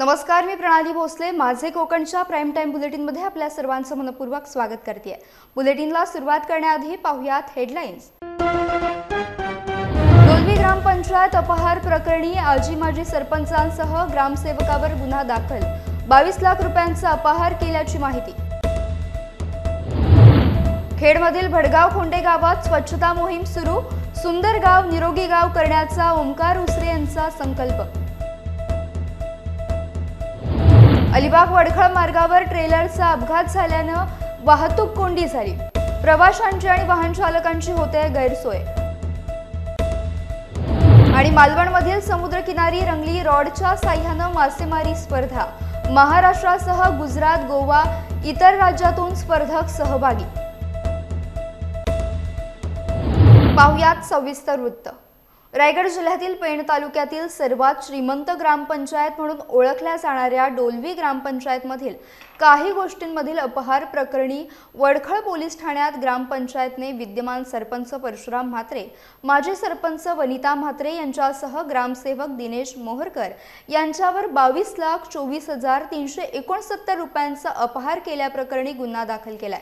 नमस्कार, मी प्रणाली भोसले. माझे कोकणच्या प्राईम टाइम बुलेटिनमध्ये आपल्या सर्वांचं मनपूर्वक स्वागत करते. बुलेटिनला सुरुवात करण्याआधी पाहुयात हेडलाईन्स. डोलवी ग्रामपंचायत अपहार प्रकरणी आजी माजी सरपंचांसह ग्रामसेवकावर गुन्हा दाखल. 22 लाख रुपयांचा अपहार केल्याची माहिती. खेडमधील भडगाव खोंडे गावात स्वच्छता मोहीम सुरू. सुंदर गाव निरोगी गाव करण्याचा ओमकार उसरे यांचा संकल्प. अलिबाग वडखळ मार्गावर ट्रेलरचा अपघात झाल्यानं वाहतूक कोंडी झाली. प्रवाशांची आणि वाहन चालकांची होते गैरसोय. आणि मालवणमधील समुद्रकिनारी रंगली रॉडच्या साह्यानं मासेमारी स्पर्धा. महाराष्ट्रासह गुजरात, गोवा, इतर राज्यातून स्पर्धक सहभागी. पाहुयात सविस्तर वृत्त. रायगड जिल्ह्यातील पेण तालुक्यातील सर्वात श्रीमंत ग्रामपंचायत म्हणून ओळखल्या जाणाऱ्या डोलवी ग्रामपंचायतमधील काही गोष्टींमधील अपहार प्रकरणी वडखळ पोलीस ठाण्यात ग्रामपंचायतने विद्यमान सरपंच परशुराम म्हात्रे, माजी सरपंच वनिता म्हात्रे यांच्यासह ग्रामसेवक दिनेश मोहरकर यांच्यावर 22,24,369 रुपयांचा अपहार केल्याप्रकरणी गुन्हा दाखल केलाय.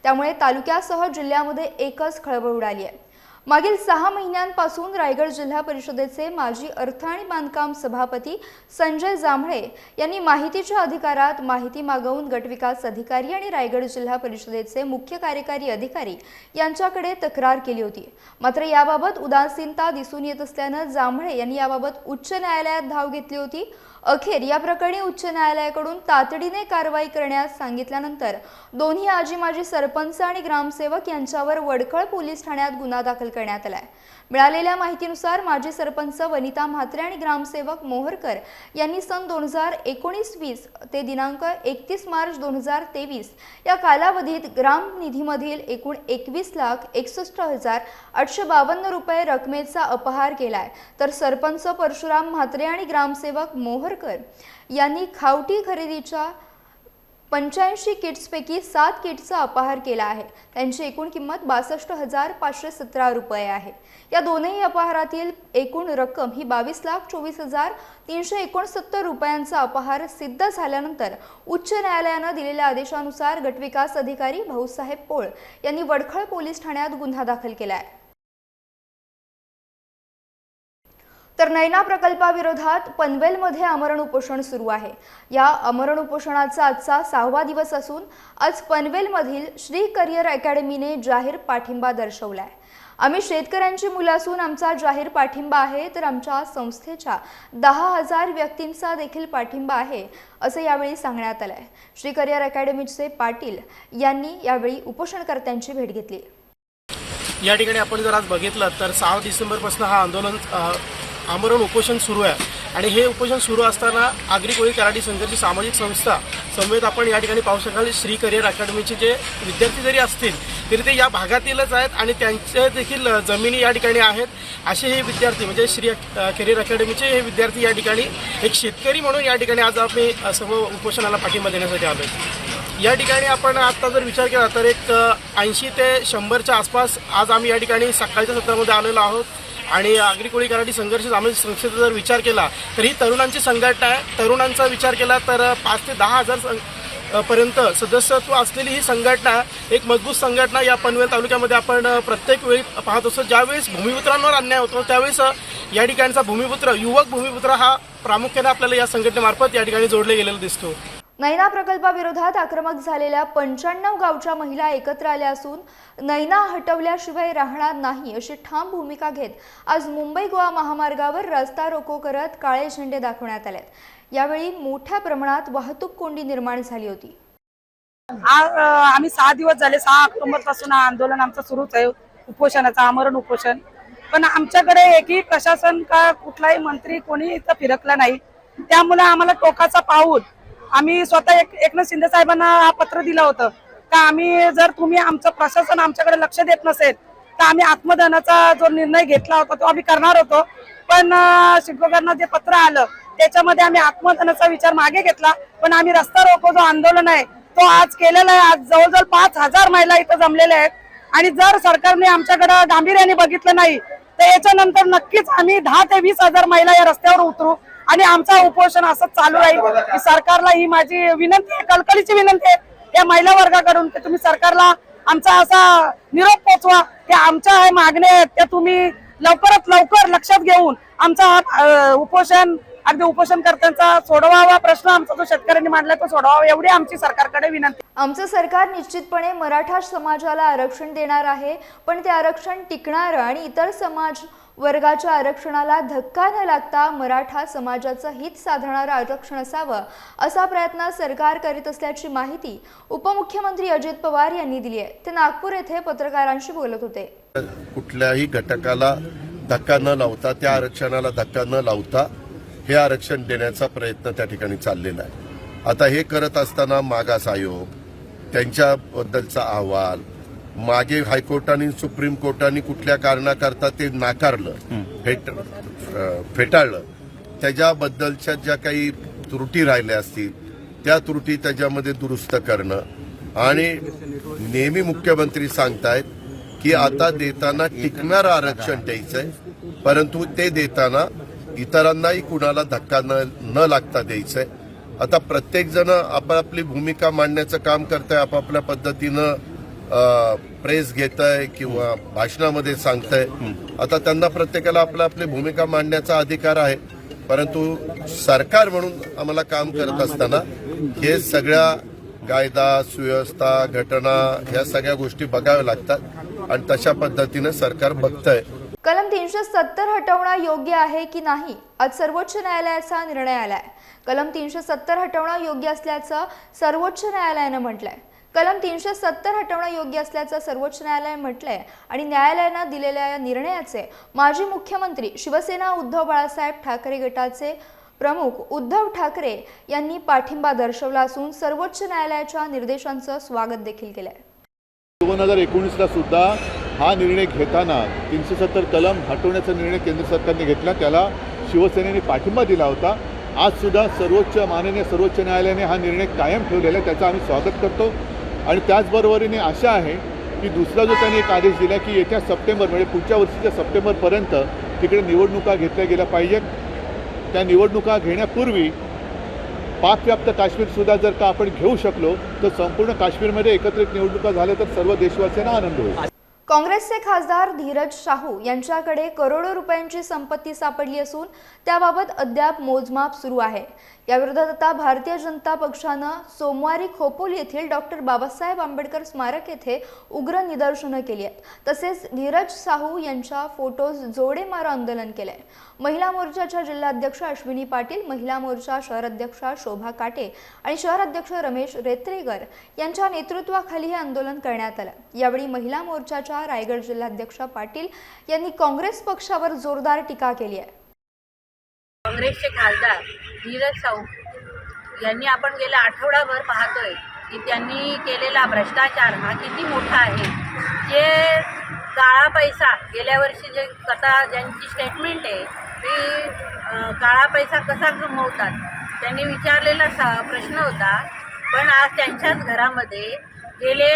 त्यामुळे तालुक्यासह जिल्ह्यामध्ये एकच खळबळ उडाली आहे. मागील 6 महिन्यांपासून रायगड जिल्हा परिषदेचे माजी अर्थ आणि बांधकाम सभापती संजय जांभळे यांनी माहितीच्या अधिकारात माहिती मागवून गटविकास अधिकारी आणि रायगड जिल्हा परिषदेचे मुख्य कार्यकारी अधिकारी यांच्याकडे तक्रार केली होती. मात्र याबाबत उदासीनता दिसून येत असल्यानं जांभळे यांनी याबाबत उच्च न्यायालयात धाव घेतली होती. अखेर या प्रकरणी उच्च न्यायालयाकडून तातडीने कारवाई करण्यास सांगितल्यानंतर दोन्ही आजी माजी सरपंच आणि ग्रामसेवक यांच्यावर वडखळ पोलीस ठाण्यात गुन्हा दाखल करण्यात आलाय. मिळालेल्या माहितीनुसार माजी सरपंच वनिता म्हात्रे आणि ग्रामसेवक मोहरकर यांनी सन 2019-20 ते दिनांक 31 मार्च 2023 या कालावधीत ग्राम निधीमधील एकूण 21,61,852 रुपये रकमेचा अपहार केलाय. तर सरपंच परशुराम म्हात्रे आणि ग्रामसेवक मोहरकर यांनी खावटी खरेदीच्या 85 किट्सपैकी 7 किटचा अपहार केला आहे. त्यांची एकूण किंमत 62,517 रुपये आहे. या दोन्ही अपहारातील एकूण रक्कम ही 22,24,369 रुपयांचा अपहार सिद्ध झाल्यानंतर उच्च न्यायालयानं दिलेल्या आदेशानुसार गटविकास अधिकारी भाऊसाहेब पोळ यांनी वडखळ पोलीस ठाण्यात गुन्हा दाखल केला आहे. तर नैना प्रकल्पाविरोधात पनवेलमध्ये आमरण उपोषण सुरू आहे. या आमरण उपोषणाचा आजचा 6वा दिवस असून आज पनवेलमधील श्री करिअर अकॅडमीने जाहीर पाठिंबा दर्शवलाय. आम्ही शेतकऱ्यांची मुलं असून आमचा जाहीर पाठिंबा आहे, तर आमच्या संस्थेच्या 10,000 व्यक्तींचा देखील पाठिंबा आहे असं यावेळी सांगण्यात आलंय. श्री करिअर अकॅडमीचे पाटील यांनी यावेळी उपोषणकर्त्यांची भेट घेतली. या ठिकाणी आपण जर आज बघितलं तर 6 डिसेंबरपासून हा आंदोलन आमरण उपोषण सुरू आहे. आणि हे उपोषण सुरू असताना आगरी कोळी कराडी संघर्ष सामाजिक संस्था समेत आपण या ठिकाणी पाहू शकाल श्री करिअर अकॅडमीचे जे विद्यार्थी जरी असतील तरी ते या भागातीलच आहेत आणि त्यांच्या देखील जमिनी या ठिकाणी आहेत. असे हे विद्यार्थी म्हणजे श्री करिअर अकॅडमीचे हे विद्यार्थी या ठिकाणी एक शेतकरी म्हणून या ठिकाणी आज आम्ही सर्व उपोषणाला पाठिंबा देण्यासाठी आलो. या ठिकाणी आपण आत्ता जर विचार केला तर एक 80 ते 100च्या आसपास आज आम्ही या ठिकाणी सकाळच्या सत्रामध्ये आलेलो आहोत. आणि आगरी कोळी कराडी संघर्ष सामाजिक संस्थेचा जर विचार केला तर ही तरुणांची संघटना आहे. तरुणांचा विचार केला तर 5 ते 10,000 पर्यंत सदस्यत्व असलेली ही संघटना, एक मजबूत संघटना या पनवेल तालुक्यामध्ये आपण प्रत्येक वेळी पाहत असतो. ज्यावेळेस भूमिपुत्रांवर अन्याय होतो त्यावेळेस या ठिकाणचा भूमिपुत्र, युवक भूमिपुत्र हा प्रामुख्याने आपल्याला या संघटनेमार्फत या ठिकाणी जोडले गेलेला दिसतो. नैना प्रकल्पाविरोधात आक्रमक झालेल्या 95 गावच्या महिला एकत्र आल्या असून नैना हटवल्याशिवाय राहणार नाही अशी ठाम भूमिका घेत आज मुंबई गोवा महामार्गावर रस्ता रोको करत काळे झेंडे दाखवण्यात आले. यावेळी मोठ्या प्रमाणात वाहतूक कोंडी निर्माण झाली होती. आम्ही 6 दिवस झाले, 6 ऑक्टोबर पासून आंदोलन आमचं सुरूच आहे, उपोषणाचं आमरण उपोषण. पण आमच्याकडे एकही प्रशासन का कुठलाही मंत्री कोणी इथं फिरकला नाही. त्यामुळे आम्हाला टोकाचा पाऊल आम्ही स्वतः एकनाथ शिंदे साहेबांना पत्र दिलं होतं का आम्ही जर तुम्ही आमचं प्रशासन आमच्याकडे लक्ष देत नसेल तर आम्ही आत्मदहनाचा जो निर्णय घेतला होता तो आम्ही करणार होतो. पण शिक्षकांना जे पत्र आलं त्याच्यामध्ये आम्ही आत्मदहनाचा विचार मागे घेतला. पण आम्ही रस्ता रोको जो आंदोलन आहे तो आज केलेला आहे. आज जवळजवळ 5,000 महिला इथं जमलेल्या आहेत. आणि जर सरकारने आमच्याकडे गांभीर्याने बघितलं नाही तर याच्यानंतर नक्कीच आम्ही 10,000 ते 20,000 महिला या रस्त्यावर उतरू. आणि आमचा उपोषण असंच चालू राहील की सरकारला ही माझी विनंती आहे, कळकळीची विनंती आहे या महिला वर्गाकडून की तुम्ही सरकारला आमचा असा निरोप पोचवा की आमच्या ह्या मागण्या आहेत त्या तुम्ही लवकरात लवकर लक्षात घेऊन आमचा हा उपोषण अगदी उपोषणकर्त्यांचा सोडवावा, प्रश्न आमचा जो शेतकऱ्यांनी मांडला तो सोडवावा एवढी आमची सरकारकडे विनंती. आमचं सरकार निश्चितपणे मराठा समाजाला आरक्षण देणार आहे, पण ते आरक्षण टिकणार आणि इतर समाज वर्गाच्या आरक्षणाला धक्का न लागता मराठा समाजाचं हित साधणारं आरक्षण असावं असा प्रयत्न सरकार करीत असल्याची माहिती उपमुख्यमंत्री अजित पवार यांनी दिली आहे. ते नागपूर येथे पत्रकारांशी बोलत होते. कुठल्याही घटकाला धक्का न लावता, त्या आरक्षणाला धक्का न लावता हे आरक्षण देण्याचा प्रयत्न त्या ठिकाणी चाललेला आहे. आता हे करत असताना मागास आयोग, त्यांच्याबद्दलचा अहवाल, मागे हायकोर्टाने सुप्रीम कोर्टाने कुठल्या कारणाकरता ते नाकारलं, फेटाळलं, त्याच्याबद्दलच्या ज्या काही त्रुटी राहिल्या असतील त्या त्रुटी त्याच्यामध्ये दुरुस्त करणं आणि नेहमी मुख्यमंत्री सांगतायत की आता देताना टिकणारं आरक्षण द्यायचंय, परंतु ते देताना इतरांनाही कुणाला धक्का न लागता द्यायचंय. आता प्रत्येक जण आपापली भूमिका मांडण्याचं काम करतंय, आपापल्या पद्धतीनं प्रेस घेतंय किंवा भाषणामध्ये सांगतंय. आता त्यांना प्रत्येकाला आपल्या आपली भूमिका मांडण्याचा अधिकार आहे, परंतु सरकार म्हणून आम्हाला काम करत असताना हे सगळ्या कायदा सुव्यवस्था घटना ह्या सगळ्या गोष्टी बघाव्या लागतात आणि तशा पद्धतीनं सरकार बघतंय. कलम 370 हटवणं योग्य आहे की नाही, आज सर्वोच्च न्यायालयाचा निर्णय आलाय. कलम 370 हटवणं योग्य असल्याचं सर्वोच्च न्यायालयानं म्हटलंय. कलम 370 हटवणं योग्य असल्याचं सर्वोच्च न्यायालयानं म्हटलंय आणि न्यायालयानं दिलेल्या या निर्णयाचे माजी मुख्यमंत्री शिवसेना उद्धव बाळासाहेब ठाकरे गटाचे प्रमुख उद्धव ठाकरे यांनी पाठिंबा दर्शवला असून सर्वोच्च न्यायालयाच्या निर्देशांचं स्वागत देखील केलंय. 2019ला सुद्धा हा निर्णय घेताना 370 कलम हटवण्याचा निर्णय केंद्र सरकारने घेतला, त्याला शिवसेनेने पाठिंबा दिला होता. आज सुद्धा माननीय सर्वोच्च न्यायालयाने हा निर्णय कायम ठेवलेला आहे, त्याचा आम्ही स्वागत करतो. आणि त्याचबरोबरीने आशा आहे की दुसरा जो त्यांनी एक आदेश दिला की येत्या सप्टेंबर म्हणजे पुढच्या वर्षीच्या सप्टेंबरपर्यंत तिकडे निवडणुका घेतल्या गेल्या पाहिजेत. त्या निवडणुका घेण्यापूर्वी पाकव्याप्त काश्मीरसुद्धा जर का आपण घेऊ शकलो तर संपूर्ण काश्मीरमध्ये एकत्रित निवडणुका झाल्या तर सर्व देशवासियांना आनंद होईल. काँग्रेसचे खासदार धीरज शाहू यांच्याकडे करोडो रुपयांची संपत्ती सापडली असून त्याबाबत अद्याप मोजमाप सुरू आहे. याविरोधात आता भारतीय जनता पक्षानं सोमवारी खोपोली येथील डॉक्टर बाबासाहेब आंबेडकर स्मारक येथे उग्र निदर्शनं केली आहेत. तसेच धीरज शाहू यांच्या फोटोज जोडे मारो आंदोलन केलंय. महिला मोर्चाच्या जिल्हाध्यक्ष अश्विनी पाटील, महिला मोर्चा शहराध्यक्षा शोभा काटे आणि शहराध्यक्ष रमेश रेत्रेकर यांच्या नेतृत्वाखाली हे आंदोलन करण्यात आलं. यावेळी महिला मोर्चाच्या रायगड जिल्हाध्यक्षा पाटील यांनी काँग्रेस पक्षावर जोरदार टीका केली आहे. काँग्रेसचे खासदार धीरज शाहू यांनी आपण गेल्या आठवडाभर पाहतोय की त्यांनी केलेला भ्रष्टाचार हा किती मोठा आहे. जे काळा पैसा गेल्या वर्षी जे ज्यांची स्टेटमेंट आहे ती काळा पैसा कसा कमवतात त्यांनी विचारलेला प्रश्न होता. पण आज त्यांच्याच घरामध्ये गेले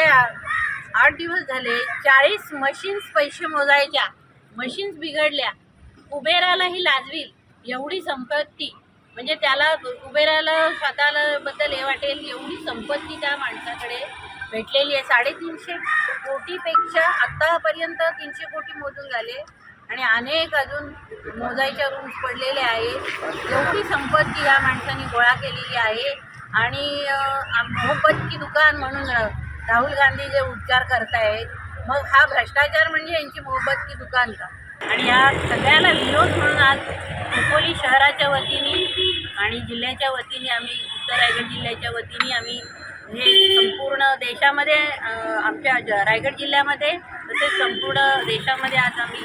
8 दिवस झाले 40 मशीन्स पैसे मोजायच्या मशीन्स बिघडल्या. कुबेरालाही लाजवील एवढी संपत्ती, म्हणजे त्याला कुबेराला स्वतःला बद्दल हे वाटेल एवढी संपत्ती त्या माणसाकडे भेटलेली आहे. 350 कोटीपेक्षा आत्तापर्यंत 300 कोटी मोजून झाले आणि अनेक अजून मोजायच्या रूम्स पडलेले आहेत. एवढी संपत्ती या माणसाने गोळा केलेली आहे. आणि मोहब्बत की दुकान म्हणून राहुल गांधी जे उच्चार करतायत, मग हा भ्रष्टाचार म्हणजे यांची मोहब्बत की दुकान का? आणि या सगळ्याला विरोध म्हणून आज खोपोली शहराच्या वतीने आणि जिल्ह्याच्या वतीने आम्ही उत्तर रायगड जिल्ह्याच्या वतीने आम्ही हे संपूर्ण देशामध्ये आमच्या रायगड जिल्ह्यामध्ये तसेच संपूर्ण देशामध्ये आज आम्ही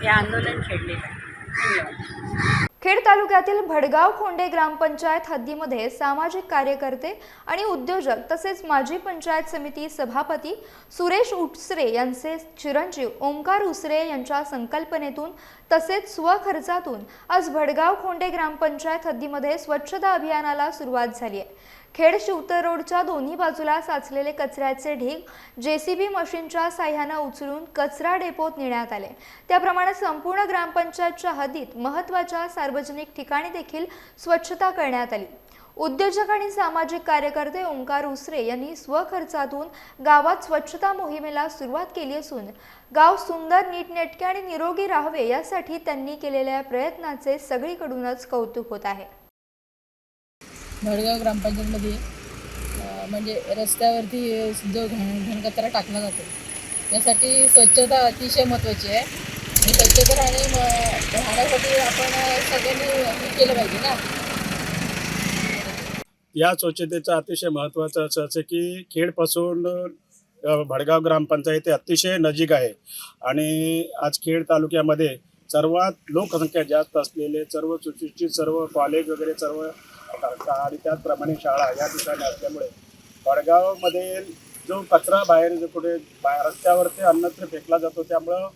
हे आंदोलन छेडलेलं आहे. धन्यवाद. खेड तालुक्यातील भडगाव खोंडे ग्रामपंचायत हद्दीमध्ये सामाजिक कार्यकर्ते आणि उद्योजक तसेच माजी पंचायत समिती सभापती सुरेश उसरे यांचे चिरंजीव ओंकार उसरे यांच्या संकल्पनेतून तसेच स्वखर्चातून आज भडगाव खोंडे ग्रामपंचायत हद्दीमध्ये स्वच्छता अभियानाला सुरुवात झाली आहे. खेड शिवतर रोडच्या दोन्ही बाजूला साचलेले कचऱ्याचे ढीग JCB मशीनच्या साह्याने उचलून कचरा डेपोत नेण्यात आले। त्याप्रमाणे संपूर्ण ग्रामपंचायतच्या हद्दीत महत्त्वाच्या सार्वजनिक ठिकाणी देखील स्वच्छता करण्यात आली। उद्योजक आणि सामाजिक कार्यकर्ते ओंकार उसरे यांनी स्वखर्चातून गावात स्वच्छता मोहिमेला सुरुवात केली असून गाव सुंदर, नीटनेटके आणि निरोगी राहावे यासाठी त्यांनी केलेल्या प्रयत्नाचे सगळीकडूनच कौतुक होत आहे। भडगाव ग्रामपंचायतमध्ये म्हणजे रस्त्यावरती जो घनकचरा टाकला जातो त्यासाठी स्वच्छता अतिशय महत्त्वाची आहे आणि स्वच्छता राहण्यासाठी आपण सगळ्यांनी केलं पाहिजे ना। या स्वच्छतेचं अतिशय महत्त्वाचं असं की खेडपासून भडगाव ग्रामपंचायत अतिशय नजीक आहे आणि आज खेड तालुक्यामध्ये सर्वात लोकसंख्या जास्त असलेले सर्व सुशिक्षित सर्व कॉलेज वगैरे सर्व आणि त्याचप्रमाणे शाळा या ठिकाणी असल्यामुळे भडगावमध्ये जो कचरा बाहेर जो कुठे रस्त्यावरती अन्यत्र फेकला जातो त्यामुळं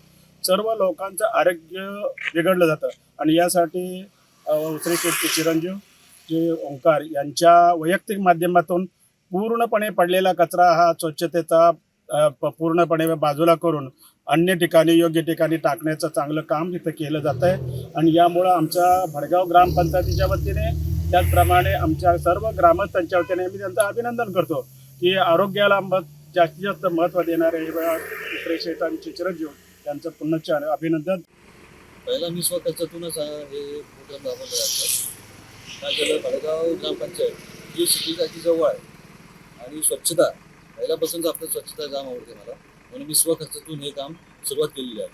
सर्व लोकांचं आरोग्य बिघडलं जातं आणि यासाठी उसरे शेठचे चिरंजीव जे ओंकार यांच्या वैयक्तिक माध्यमातून पूर्णपणे पडलेला कचरा हा स्वच्छतेचा पूर्णपणे बाजूला करून अन्य ठिकाणी योग्य ठिकाणी टाकण्याचं चांगलं काम इथं केलं जातं आहे आणि यामुळं आमच्या भडगाव ग्रामपंचायतीच्या वतीने त्याचप्रमाणे आमच्या सर्व ग्रामस्थांच्या वतीने मी त्यांचं अभिनंदन करतो की आरोग्याला जास्तीत जास्त महत्त्व देणारे उसरे शेठ आणि चिरंजीव त्यांचं पुनश्च अभिनंदन। पहिला मी स्वखर्चातूनच हे प्रोग्राम राबवलं जातं। काय झालं, भडगाव ग्रामपंचायत ही सिटीसाठी जवळ आहे आणि स्वच्छता पहिल्यापासूनच आपलं स्वच्छता काम आवडते मला, म्हणून मी स्वखर्चातून हे काम सुरुवात केलेली आहे।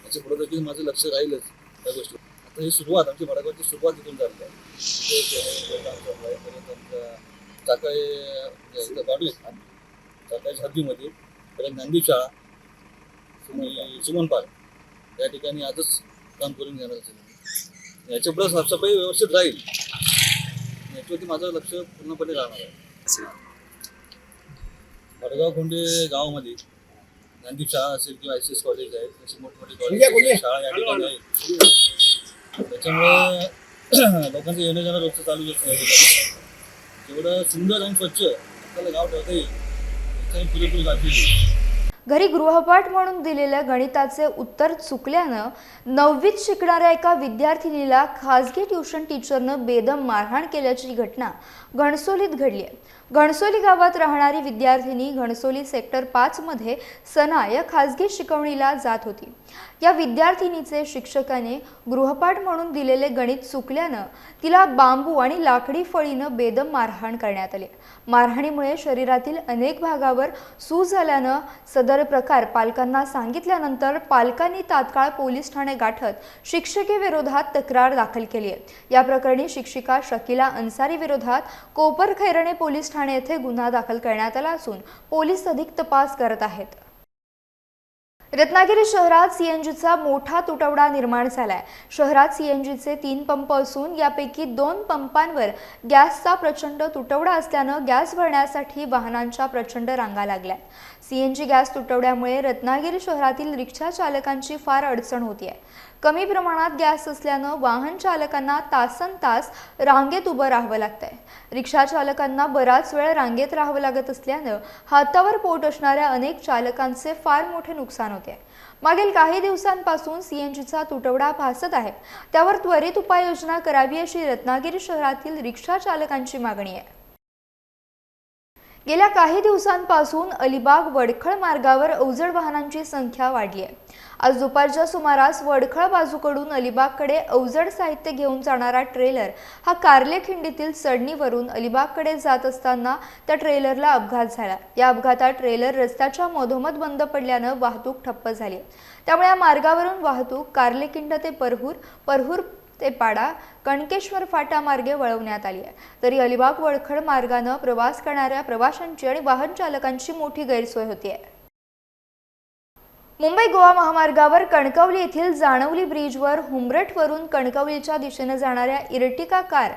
याच्या पुढे देखील माझं लक्ष राहीलच त्या गोष्टी। आता ही सुरुवात आमची भडगावची सुरुवात इथून झाली आहे। चाकाळे बाडू चाकाळ्याच्या हद्दीमध्ये परत नांदी शाळा आणि सुमन पार्क या ठिकाणी आजच काम करून घेणार असेल। याच्यापुढे साफसफाई व्यवस्थित राहील याच्यावरती माझं लक्ष पूर्णपणे राहणार आहे। भडगाव खोंडे गावामध्ये ज्ञानदीप शाळा असेल किंवा ICS कॉलेज आहेत, अशी मोठमोठी कॉलेज शाळा या ठिकाणी आहेत। त्याच्यामुळे लोकांचं येणं जाणं रोजचं चालू आहे। जेवढं सुंदर आणि स्वच्छ आपल्याला गाव ठेवता येईल याची पुरेपूर काळजी घेईल। घरी गृहपाठ म्हणून दिलेल्या गणिताचे उत्तर चुकल्यानं 9वीत शिकणाऱ्या एका विद्यार्थिनीला खासगी ट्युशन टीचरनं बेदम मारहाण केल्याची घटना घणसोलीत घडली आहे। घणसोली गावात राहणारी विद्यार्थिनी घणसोली सेक्टर 5 मध्ये सना या खासगी शिकवणीला जात होती। या विद्यार्थिनीचे शिक्षकाने गृहपाठ म्हणून दिलेले गणित चुकल्यानं तिला बांबू आणि लाकडी फळीनं बेदम मारहाण करण्यात आली। मारहाणीमुळे शरीरातील अनेक भागावर सूज झाल्यानं सदर प्रकार पालकांना सांगितल्यानंतर पालकांनी तात्काळ पोलीस ठाणे गाठत शिक्षिकेविरोधात तक्रार दाखल केली आहे। या प्रकरणी शिक्षिका शकीला अन्सारी विरोधात कोपर खैरणे पोलीस ठाणे येथे गुन्हा दाखल करण्यात आला असून पोलीस अधिक तपास करत आहेत। रत्नागिरी शहरात CNGचा मोठा तुटवडा निर्माण झालाय। शहरात CNGचे 3 पंप असून यापैकी 2 पंपांवर गॅसचा प्रचंड तुटवडा असल्यानं गॅस भरण्यासाठी वाहनांच्या प्रचंड रांगा लागल्या। CNG गॅस तुटवड्यामुळे रत्नागिरी शहरातील रिक्षा चालकांची फार अडचण होतीये। कमी प्रमाणात गॅस असल्यानं वाहन चालकांना तासनतास रांगेत उभं राहावं लागतंय। रिक्षा चालकांना बराच वेळ रांगेत राहावं लागत असल्यानं हातावर पोट असणाऱ्या अनेक चालकांचे फार मोठे नुकसान होते। मागील काही दिवसांपासून CNGचा तुटवडा भासत आहे, त्यावर त्वरित उपाययोजना करावी अशी रत्नागिरी शहरातील रिक्षा चालकांची मागणी आहे। गेल्या काही दिवसांपासून अलिबाग वडखळ मार्गावर अवजड वाहनांची संख्या वाढली आहे। आज दुपारच्या सुमारास वडखळ बाजूकडून अलिबागकडे अवजड साहित्य घेऊन जाणारा ट्रेलर हा कार्ले खिंडीतील चढणीवरून अलिबागकडे जात असताना त्या ट्रेलरला अपघात झाला। या अपघातात ट्रेलर रस्त्याच्या मधोमध बंद पडल्यानं वाहतूक ठप्प झाली। त्यामुळे या मार्गावरून वाहतूक कार्लेखिंड ते परहूर, परहूर ते पाडा, कणकेश्वर फाटा मार्गे वळवण्यात आली आहे। तरी अलिबाग वडखळ मार्गाने प्रवास करणाऱ्या प्रवाशांची आणि वाहन चालकांची मोठी गैरसोय होतीये। मुंबई गोवा महामार्गावर कणकवली येथील जाणवली ब्रिजवर हुंबरठवरून कणकवलीच्या दिशेने जाणाऱ्या इर्टिका कार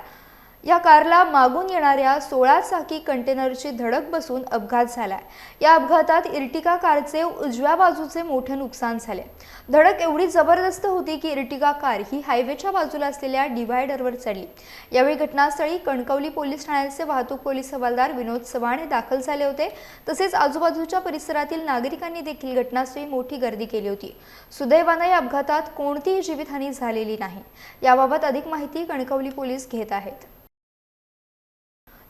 या कारला मागून येणाऱ्या 16 चाकी कंटेनरची धडक बसून अपघात झालाय। या अपघातात इर्टिगा कारचे उजव्या बाजूचे मोठे नुकसान झाले। धडक एवढी जबरदस्त होती की इर्टिगा कार ही हायवेच्या बाजूला असलेल्या डिव्हायडरवर चढली। यावेळी घटनास्थळी कणकवली पोलीस ठाण्याचे वाहतूक पोलीस हवालदार विनोद चव्हाण दाखल झाले होते। तसेच आजूबाजूच्या परिसरातील नागरिकांनी देखील घटनास्थळी मोठी गर्दी केली होती। सुदैवाने या अपघातात कोणतीही जीवितहानी झालेली नाही। याबाबत अधिक माहिती कणकवली पोलीस घेत आहेत।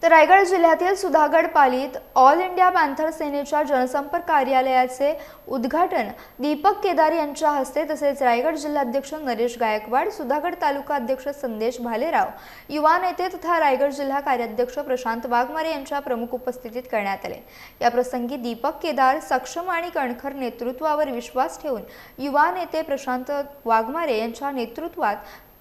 तर रायगड जिल्ह्यातील सुधागड पालीत ऑल इंडिया पॅन्थर सेनेच्या जनसंपर्क कार्यालयाचे उद्घाटन दीपक केदार यांच्या हस्ते तसेच रायगड जिल्हाध्यक्ष नरेश गायकवाड, सुधागड तालुका अध्यक्ष संदेश भालेराव, युवा नेते तथा रायगड जिल्हा कार्याध्यक्ष प्रशांत वाघमारे यांच्या प्रमुख उपस्थितीत करण्यात आले। या प्रसंगी दीपक केदार सक्षम आणि कणखर नेतृत्वावर विश्वास ठेवून युवा नेते प्रशांत वाघमारे यांच्या नेतृत्वात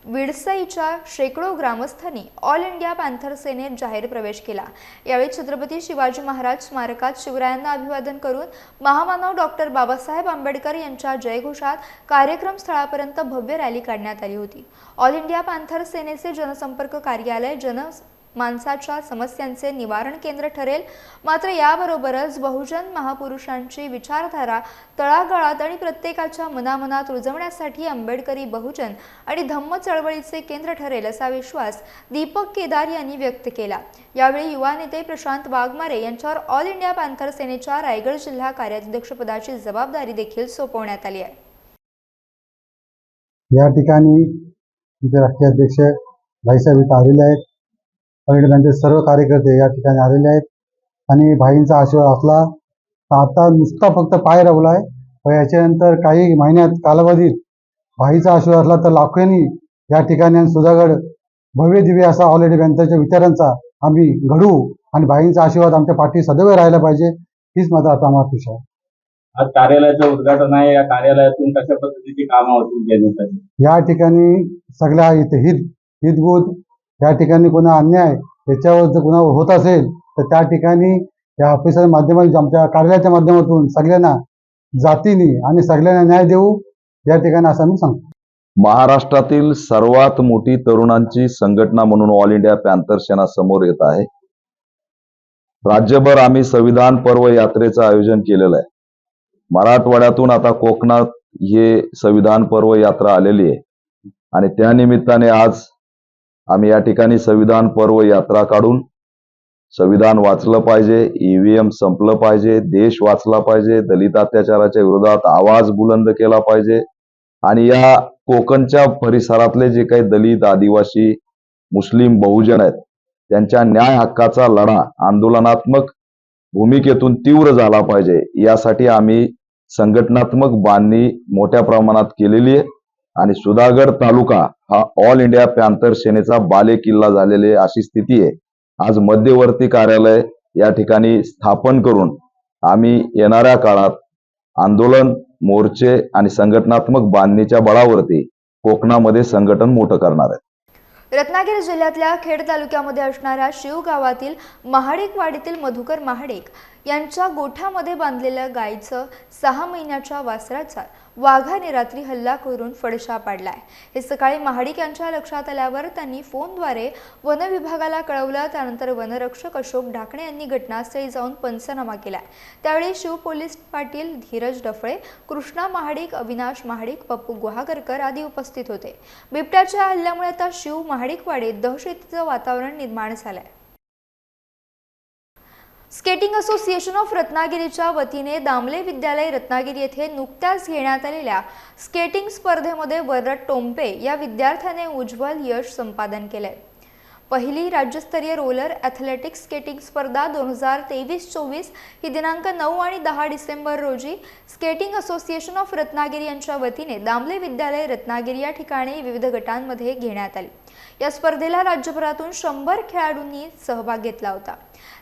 विडसईच्या शेकडो ग्रामस्थांनी ऑल इंडिया पॅन्थर सेनेत जाहीर प्रवेश केला। यावेळी छत्रपती शिवाजी महाराज स्मारकात शिवरायांना अभिवादन करून महामानव डॉक्टर बाबासाहेब आंबेडकर यांच्या जयघोषात कार्यक्रम स्थळापर्यंत भव्य रॅली काढण्यात आली होती। ऑल इंडिया पॅन्थर सेनेचे जनसंपर्क कार्यालय माणसाच्या समस्यांचे निवारण केंद्र ठरेल। मात्र याबरोबरच बहुजन महापुरुषांची विचारधारा तळागाळात आणि प्रत्येकाच्या मनामनात रुजवण्यासाठी आंबेडकरी बहुजन आणि धम्म चळवळीचे केंद्र ठरेल असा विश्वास दीपक केदार यांनी व्यक्त केला। यावेळी युवा नेते प्रशांत वाघमारे यांच्यावर ऑल इंडिया पॅन्थर सेनेच्या रायगड जिल्हा कार्याध्यक्षपदाची जबाबदारी देखील सोपवण्यात आली आहे। या ठिकाणी राष्ट्रीय अध्यक्ष भाईसाहेब इथं आलेले आहेत। त्यांचे सर्व कार्यकर्ते या ठिकाणी आलेले आहेत आणि भाईंचा आशीर्वाद असला तर आता नुसता फक्त पाय रवलाय, व याच्यानंतर काही महिन्यात कालावधीत भाईचा आशीर्वाद असला तर लाखोंनी या ठिकाणी सुधागड भव्य दिव्य असा ऑल इंडिया पॅन्थरच्या विचारांचा आम्ही घडू आणि भाईंचा आशीर्वाद आमच्या पाठी सदैव राहायला पाहिजे, हीच माझा आता आम्हाला खुश आहे। आज कार्यालयाचं उद्घाटन आहे। या कार्यालयातून कशा पद्धतीची कामं होतील देण्यासाठी या ठिकाणी सगळ्या हितगुज या ठिकाणी कोणा अन्याय याच्यावर जर कोणा होत असेल तर त्या ठिकाणी या ऑफिसच्या माध्यमातून आमच्या कार्यालयाच्या माध्यमातून सगळ्यांना जातीने आणि सगळ्यांना न्याय देऊ या ठिकाणी असं मी सांगतो। महाराष्ट्रातील सर्वात मोठी तरुणांची संघटना म्हणून ऑल इंडिया पॅन्थर सेना समोर येत आहे। राज्यभर आम्ही संविधान पर्व यात्रेचं आयोजन केलेलं आहे। मराठवाड्यातून आता कोकणात हे संविधान पर्व यात्रा आलेली आहे आणि त्या निमित्ताने आज आम्ही या ठिकाणी संविधान पर्व यात्रा काढून संविधान वाचलं पाहिजे, ईव्हीएम संपलं पाहिजे, देश वाचला पाहिजे, दलित अत्याचाराच्या विरोधात आवाज बुलंद केला पाहिजे आणि या कोकणच्या परिसरातले जे काही दलित, आदिवासी, मुस्लिम, बहुजन आहेत त्यांच्या न्याय हक्काचा लढा आंदोलनात्मक भूमिकेतून तीव्र झाला पाहिजे, यासाठी आम्ही संघटनात्मक बांधणी मोठ्या प्रमाणात केलेली आहे आणि सुधागड तालुका हा ऑल इंडिया पॅन्थर सेनेचा बालेकिल्ला झालेली अशी स्थिती आहे। आज मध्यवर्ती कार्यालय या ठिकाणी स्थापन करून आम्ही येणाऱ्या काळात आंदोलन, मोर्चे आणि संघटनात्मक बांधणीच्या बळावरती कोकणामध्ये संघटन मोठं करणार आहे। रत्नागिरी जिल्ह्यातल्या खेड तालुक्यामध्ये असणाऱ्या शिव गावातील महाडिकवाडीतील मधुकर महाडिक यांच्या गोठ्यामध्ये बांधलेल्या गायीचं 6 महिन्याच्या वासराचा वाघाने रात्री हल्ला करून फडशा पाडलाय। हे सकाळी महाडिक यांच्या लक्षात आल्यावर त्यांनी फोनद्वारे वन विभागाला कळवलं। त्यानंतर वनरक्षक अशोक ढाकणे यांनी घटनास्थळी जाऊन पंचनामा केलाय। त्यावेळी शिव पोलीस पाटील धीरज डफळे, कृष्णा महाडिक, अविनाश महाडिक, पप्पू गुहागरकर आदी उपस्थित होते। बिबट्याच्या हल्ल्यामुळे आता शिव महाडिकवाडीत दहशतीचं वातावरण निर्माण झालंय। स्केटिंग असोसिएशन ऑफ रत्नागिरीच्या वतीने दामले विद्यालय रत्नागिरी येथे नुकत्याच घेण्यात आलेल्या स्केटिंग स्पर्धेमध्ये वरद टोंपे या विद्यार्थ्याने उज्ज्वल यश संपादन केले। पहिली राज्यस्तरीय रोलर ॲथलेटिक्स स्केटिंग स्पर्धा 2023-24 ही दिनांक 9 आणि 10 डिसेंबर रोजी स्केटिंग असोसिएशन ऑफ रत्नागिरी यांच्या वतीने दामले विद्यालय रत्नागिरी या ठिकाणी विविध गटांमध्ये घेण्यात आली। या स्पर्धेला राज्यभरातून 100 खेळाडूंनी सहभाग घेतला होता।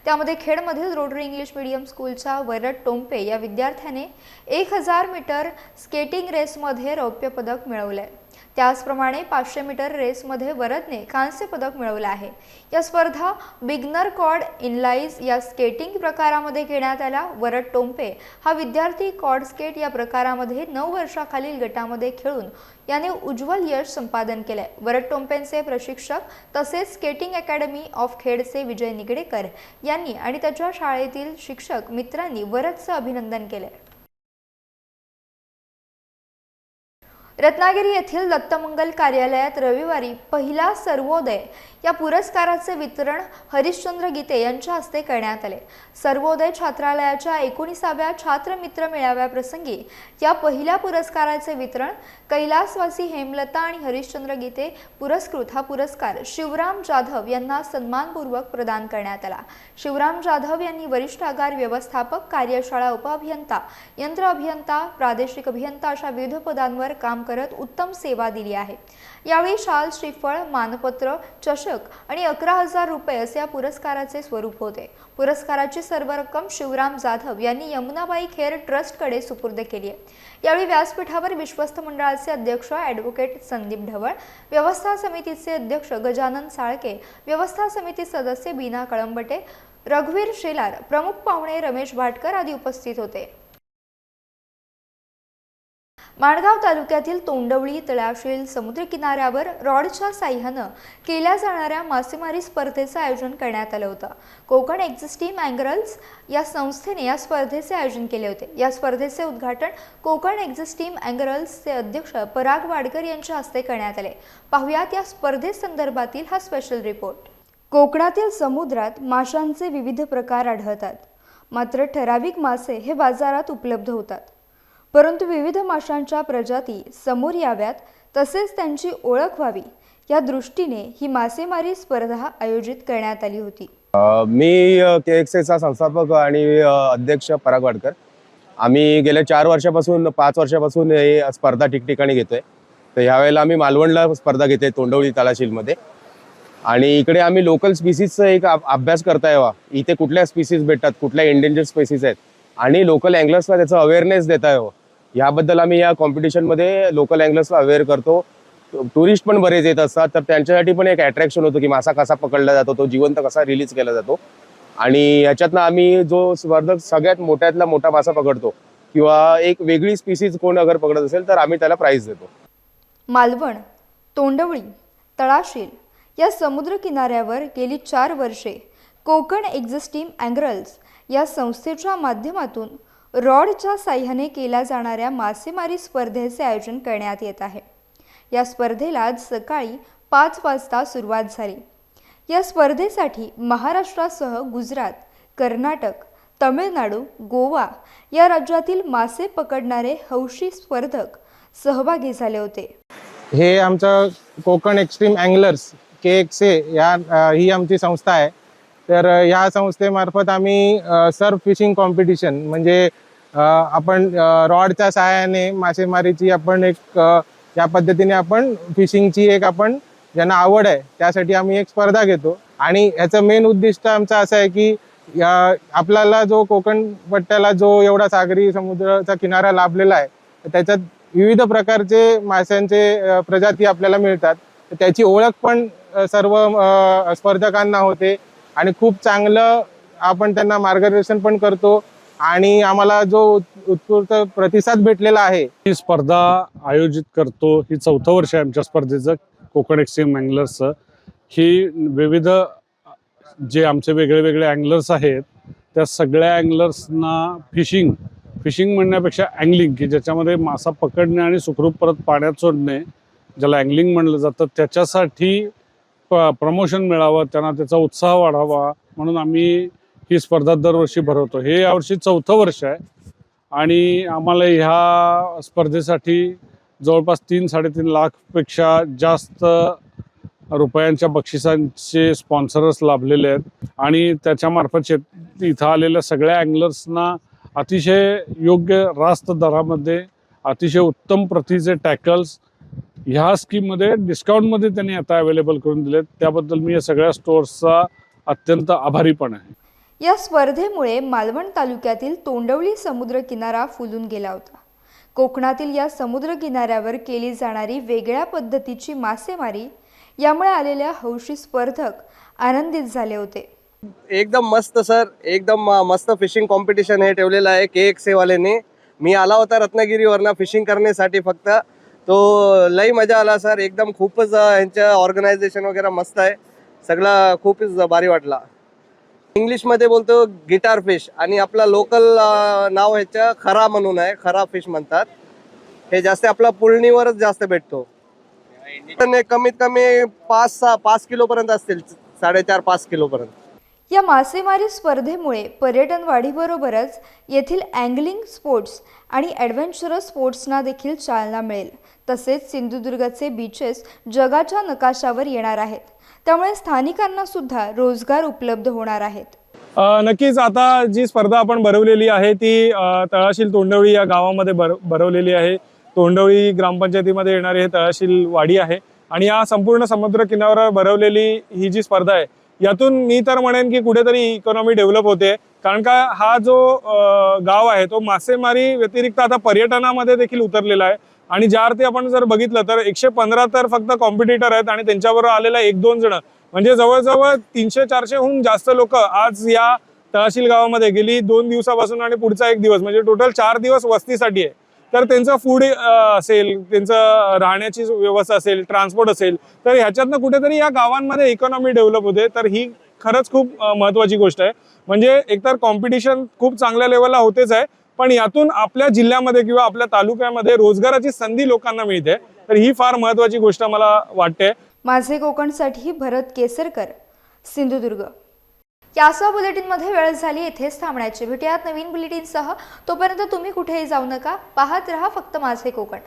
त्यामध्ये खेडमधील रोटरी इंग्लिश मीडियम स्कूलच्या वरद टोंपे या विद्यार्थ्याने 1000 मीटर स्केटिंग रेसमध्ये रौप्य पदक मिळवले। त्याचप्रमाणे 500 मीटर रेसमध्ये वरदने कांस्य पदक मिळवलं आहे। या स्पर्धा बिगनर कॉर्ड इनलाइज या स्केटिंग प्रकारामध्ये घेण्यात आल्या। वरद टोंपे हा विद्यार्थी कॉर्ड स्केट या प्रकारामध्ये 9 वर्षाखालील गटामध्ये खेळून याने उज्ज्वल यश संपादन केले। वरद टोंपेंचे प्रशिक्षक तसेच स्केटिंग अकॅडमी ऑफ खेडचे विजय निगडेकर यांनी आणि त्याच्या शाळेतील शिक्षक मित्रांनी वरदचे अभिनंदन केले। रत्नागिरी येथील दत्तमंगल कार्यालयात रविवारी पहिला सर्वोदय या पुरस्काराचे वितरण हरिश्चंद्र गीते यांच्या हस्ते करण्यात आले। सर्वोदय छात्रालयाच्या 19व्या छात्र मित्र मेळाव्याप्रसंगी या पहिल्या पुरस्काराचे वितरण कैलासवासी हेमलता आणि हरिश्चंद्र गीते पुरस्कृत हा पुरस्कार शिवराम जाधव यांना सन्मानपूर्वक प्रदान करण्यात आला। शिवराम जाधव यांनी वरिष्ठ आगार व्यवस्थापक, कार्यशाळा उपअभियंता, यंत्र अभियंता, प्रादेशिक अभियंता अशा विविध पदांवर काम करत उत्तम सेवा दिली आहे। यावेळी शाल, श्रीफळ, मानपत्र, चषक आणि 11,000 रुपये असे या पुरस्काराचे स्वरूप होते। पुरस्काराची सर्व रक्कम शिवराम जाधव यांनी यमुनाबाई खेर ट्रस्टकडे सुपूर्द केली आहे। यावेळी व्यासपीठावर विश्वस्त मंडळाचे अध्यक्ष ॲडव्होकेट संदीप ढवळ, व्यवस्था समितीचे अध्यक्ष गजानन साळके, व्यवस्था समिती सदस्य बीना कळंबटे, रघुवीर शेलार, प्रमुख पाहुणे रमेश भाटकर आदी उपस्थित होते। माणगाव तालुक्यातील तोंडवळी तळाशील समुद्रकिनाऱ्यावर रॉडच्या साह्यानं केल्या जाणाऱ्या मासेमारी स्पर्धेचं आयोजन करण्यात आलं होतं। कोकण एक्झिस्टिंग अँगरल्स या संस्थेने या स्पर्धेचे आयोजन केले होते। या स्पर्धेचे उद्घाटन कोकण एक्झिस्टिंग अँगरल्सचे अध्यक्ष पराग वाडकर यांच्या हस्ते करण्यात आले। पाहुयात या स्पर्धेसंदर्भातील हा स्पेशल रिपोर्ट। कोकणातील समुद्रात माशांचे विविध प्रकार आढळतात, मात्र ठराविक मासे हे बाजारात उपलब्ध होतात। परंतु विविध माशांच्या प्रजाती समोर याव्यात तसेच त्यांची ओळख व्हावी या दृष्टीने ही मासेमारी स्पर्धा आयोजित करण्यात आली होती। मी केएक्सएचा संस्थापक आणि अध्यक्ष पराग वाडकर। आम्ही गेल्या 4 वर्षापासून 5 वर्षापासून ही स्पर्धा ठिकठिकाणी घेतोय। तर यावेळेला आम्ही मालवणला स्पर्धा घेतोय तोंडवळी तळाशीलमध्ये, आणि इकडे आम्ही लोकल स्पीसीजचा एक अभ्यास करता यावा, इथे कुठल्या स्पीसीज भेटतात, कुठल्या एंडेंजर्ड स्पीसीज आहेत आणि लोकल अँगलर्सला त्याचं अवेअरनेस देता यावं याबद्दल आम्ही या कॉम्पिटिशनमध्ये लोकल अँगलर्सला अवेअर करतो। टुरिस्ट पण बरेच येत असतात, तर त्यांच्यासाठी पण एक अट्रॅक्शन होतं की मासा कसा पकडला जातो, तो जिवंत कसा रिलीज केला जातो। आणि याच्यातनं आम्ही जो स्पर्धक सगळ्यात मोठ्यातला मोठा मासा पकडतो किंवा एक वेगळी स्पीसीज कोण अगर पकडत असेल तर आम्ही त्याला प्राइज देतो। मालवण, तोंडवळी, तळाशील या समुद्र किनाऱ्यावर गेली 4 वर्षे कोकण एक्झिस्टिंग अँगरल्स या संस्थेच्या माध्यमातून रॉडच्या साह्याने केल्या जाणाऱ्या मासेमारी स्पर्धेचे आयोजन करण्यात येत आहे। या स्पर्धेला आज सकाळी 5 वाजता सुरुवात झाली। या स्पर्धेसाठी महाराष्ट्रासह गुजरात, कर्नाटक, तमिळनाडू, गोवा या राज्यातील मासे पकडणारे हौशी स्पर्धक सहभागी झाले होते। हे आमचं कोकण एक्स्ट्रीम अँगलर्स KXA ही आमची संस्था आहे। तर या संस्थेमार्फत आम्ही सर्फ फिशिंग कॉम्पिटिशन म्हणजे आपण रॉडच्या सहाय्याने मासेमारीची आपण एक या पद्धतीने आपण फिशिंगची एक आपण ज्यांना आवड आहे त्यासाठी आम्ही एक स्पर्धा घेतो। आणि याचं मेन उद्दिष्ट आमचं असं आहे की आपल्याला जो कोकण पट्ट्याला जो एवढा सागरी समुद्राचा किनारा लाभलेला आहे त्याच्यात विविध प्रकारचे माशांचे प्रजाती आपल्याला मिळतात, त्याची ओळख पण सर्व स्पर्धकांना होते आणि खूप चांगलं आपण त्यांना मार्गदर्शन पण करतो आणि आम्हाला जो उत्स्फूर्त प्रतिसाद भेटलेला आहे। ही स्पर्धा आयोजित करतो, ही 4थं वर्ष आहे आमच्या स्पर्धेचं कोकण एक्स्ट्रीम अँगलर्सचं। ही विविध जे आमचे वेगळे वेगळे अँगलर्स आहेत त्या सगळ्या अँगलर्सना फिशिंग म्हणण्यापेक्षा अँगलिंग की ज्याच्यामध्ये मासा पकडणे आणि सुखरूप परत पाण्यात सोडणे ज्याला अँगलिंग म्हणलं जातं त्याच्यासाठी प्रमोशन मिळावं, त्यांना त्याचा उत्साह वाढावा म्हणून आम्ही ही स्पर्धा दरवर्षी भरवतो। हे यावर्षी 4थं वर्ष आहे आणि आम्हाला ह्या स्पर्धेसाठी जवळपास 3-3.5 लाखपेक्षा जास्त रुपयांच्या बक्षिसांचे स्पॉन्सर्स लाभलेले आहेत आणि त्याच्यामार्फत इथं आलेल्या सगळ्या अँगलर्सना अतिशय योग्य रास्त दरामध्ये अतिशय उत्तम प्रतीचे टॅकल्स ह्या स्कीममध्ये डिस्काउंटमध्ये त्यांनी आता अवेलेबल करून दिलेत। त्याबद्दल मी या सगळ्या स्टोर्सचा अत्यंत आभारी पण आहे। या स्पर्धेमुळे मालवण तालुक्यातील तोंडवळी समुद्र किनारा फुलून गेला होता। कोकणातील या समुद्र किनाऱ्यावर केली जाणारी वेगळ्या पद्धतीची मासेमारी यामुळे आलेल्या हौशी स्पर्धक आनंदित झाले होते. एकदम मस्त सर, एकदम मस्त फिशिंग कॉम्पिटिशन हे ठेवलेलं आहे KXA वाल्याने. मी आला होता रत्नागिरीवरनं फिशिंग करण्यासाठी फक्त, तो लई मजा आला सर. एकदम खूपच यांचं ऑर्गनायझेशन वगैरे मस्त आहे, सगळं खूपच भारी वाटला. इंग्लिशमध्ये बोलतो गिटार फिश आणि आपला लोकल नाव ह्याचं खरा म्हणून आहे, खरा फिश म्हणतात. हे जास्त आपला पुळणीवरच जास्त भेटतो. कमीत कमी 5 किलोपर्यंत असतील, 4.5-5 किलोपर्यंत. या मासेमारी स्पर्धेमुळे पर्यटन वाढीबरोबरच येथील अँगलिंग स्पोर्ट्स आणि ॲडव्हेंचरस स्पोर्ट्सना देखील चालना मिळेल. तसेच सिंधुदुर्गचे बीचेस जगाच्या नकाशावर येणार आहेत, त्यामुळे स्थानिकांना सुद्धा रोजगार उपलब्ध होणार आहेत. नक्कीच आता जी स्पर्धा आपण भरवलेली आहे ती तळाशील तोंडवळी या गावामध्ये भरवलेली आहे. तोंडवळी ग्रामपंचायतीमध्ये येणारी हे तळाशील वाडी आहे आणि या संपूर्ण समुद्र किनाऱ्यावर भरवलेली ही जी स्पर्धा आहे यातून मी तर म्हणेन की कुठेतरी इकॉनॉमी डेव्हलप होते. कारण का हा जो गाव आहे तो मासेमारी व्यतिरिक्त आता पर्यटनामध्ये देखील उतरलेला आहे आणि ज्या अर्थी आपण जर बघितलं तर 115 तर फक्त कॉम्पिटिटर आहेत आणि त्यांच्याबरोबर आलेला 1-2 जण म्हणजे जवळजवळ 300-400हून जास्त लोक आज या तहसील गावामध्ये गेली 2 दिवसापासून आणि पुढचा 1 दिवस म्हणजे टोटल 4 दिवस वस्तीसाठी आहे. तर त्यांचं फूड असेल, त्यांचं राहण्याची व्यवस्था असेल, ट्रान्सपोर्ट असेल, तर ह्याच्यातनं कुठेतरी या गावांमध्ये इकॉनॉमी डेव्हलप होते. तर ही खरंच खूप महत्त्वाची गोष्ट आहे. म्हणजे एकतर कॉम्पिटिशन खूप चांगल्या लेवलला होतेच आहे, पण यातून आपल्या जिल्ह्यामध्ये किंवा आपल्या तालुक्यामध्ये रोजगाराची संधी लोकांना मिळते. तर ही फार महत्त्वाची गोष्ट मला वाटते. माझे कोकणसाठी भरत केसरकर, सिंधुदुर्ग. यासह बुलेटिनमध्ये वेळ झाली येथेच थांबण्याची. भेटूयात नवीन बुलेटिनसह. तोपर्यंत तुम्ही कुठेही जाऊ नका, पाहत रहा फक्त माझे कोकण.